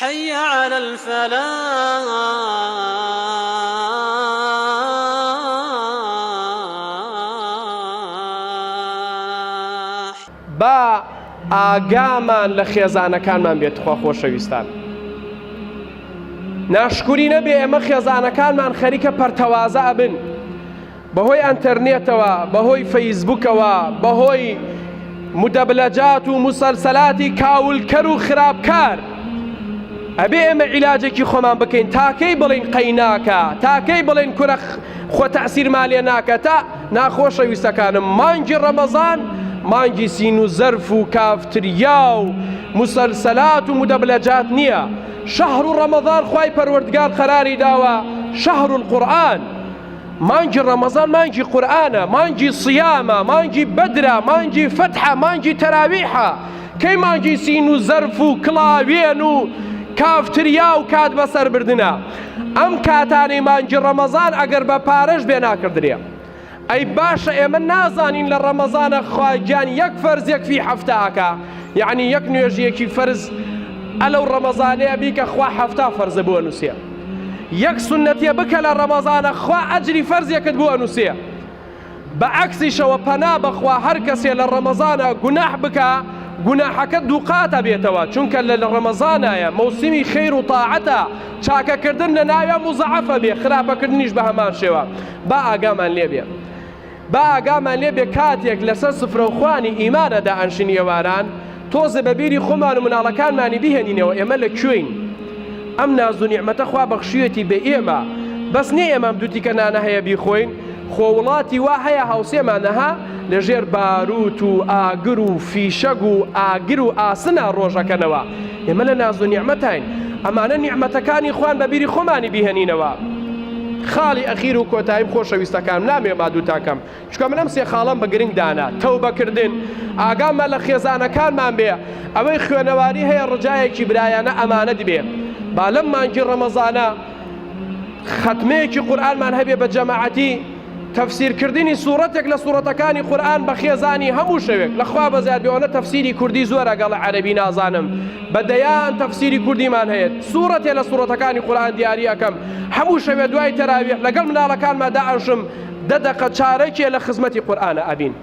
حي على الفلاح. با ئاگامان لە خێزانەکانمان بێت خوا خۆشەویستان. ناشکوری نەبێ ئێمە خێزانەکانمان خەریکە پەرتەوازە ئەبن بەهۆی ئەنتەرنێتەوە، بەهۆی فەیسبووکەوە، بەهۆی مدەبلەجات و موسەلسەلاتی کاولکەر و خراپکار. ئەبێ ئێمە عیلاجێکی خۆمان بکەین، تاکەی بڵین قەی ناکە، تاکەی بڵین کورە خۆ تەعسیرمان لێ ناکە. تا ناخۆشەویستەکانم، مانگی ڕەمەزان مانگی سین و زەرف و کافتریا و موسەلسەلات و مدەبلەجات نییە. شەهر و ڕەمەزان خوای پەروەردگار قەراری داوە شەهر القورئان. مانگی ڕەمەزان مانگی قورئانە، مانگی سیامە، مانگی بەدرە، مانگی فەتحە، مانگی تەراویحە. کەی مانگی سین و زەرف و کڵاوێن و کافتریا و کات بەسەر بردنە. ئەم کاتانەی مانگی ڕەمەزان ئەگەر بە پارەش بێ ناکردرێ. ئەی باشە ئێمە نازانین لە ڕەمەزانە خواگیان یەک فەرزێک فی هەفتەکە، یعنی یەک نوێژیەکی فەرز ئەلەو ڕەمەزانەیە بیکە خوا هەفتا فەرزە بۆ نووسێ. یەک سونەتیە بکە لە ڕەمەزانە خوا ئەجری فەرزێکت بۆ نووسێ. بەعەکسیشەوە پەنا بەخوا هەر کەسێ لە ڕەمەزانە گوناح بکە گوناحەکە دوو قاتە بێتەوە، چونکە لە ڕەمەزانایە مەوسیمی خەیر و تاعەتە، چاکەکردن لە ناوێ موزەعەفە بێ، خراپەکردنیش بە هەمان شێوە. با ئاگامان لێ بێ، با ئاگامان لێ بێ کاتێک لەسەر سفرەوخوانی ئیمانەدا ئەنشین ئێواران تۆزە بەبیری خۆمان و مناڵەکانمانی بیهێنینەوە ئێمە لە کوێین. ئەم ناز و نیعمەتە خوا بەخشوێتی بە ئێمە، بەس نێ ئێمەم دووتیکە نانە هەیە بیخۆین، خۆ وڵاتی وا هەیە هاوسێمانەها لەژێر باروت و ئاگر و فیشەگ و ئاگر و ئاسنە ڕۆژەکەنەوە. ئێمە لە ناز و نیعمەتین، ئەمانە نیعمەتەکانی خوان بەبیری خۆمانی بیهێنینەوە. خاڵی ئەخیر و کۆتاییم خۆشەویستەکان نامێ مادووتاکەم، چکە منەم سێ خاڵم بە گرنگ دانا. تەوبەکردن، ئاگامان لە خێزانەکانمان بێ، ئەوەی خوێنەواری هەیە ڕجایەکی برایانە ئەمانە دبێ. با لەم مانگی ڕەمەزانە ختمەیەکی قورئانمان هەبێ بە جەماعەتی، تەفسیرکردنی سوورەتێک لە سوورەتەکانی قورئان بە خێزانی هەموو شەوێک. لەخوا بەزیاد بێوانە تەفسیری کوردی زۆرە گەڵ عەرەبی نازانم، بەدەیان تەفسیری کوردیمان هەیە. سوورەتێ لە سوورەتەکانی قورئان دیاری ئەکەم، هەموو شەوێ دوای تەراویح لەگەڵ مناڵەکانماندا ئەنشم 10 دقە چارەکێ لە خزمەتی قورئانە ئەبین.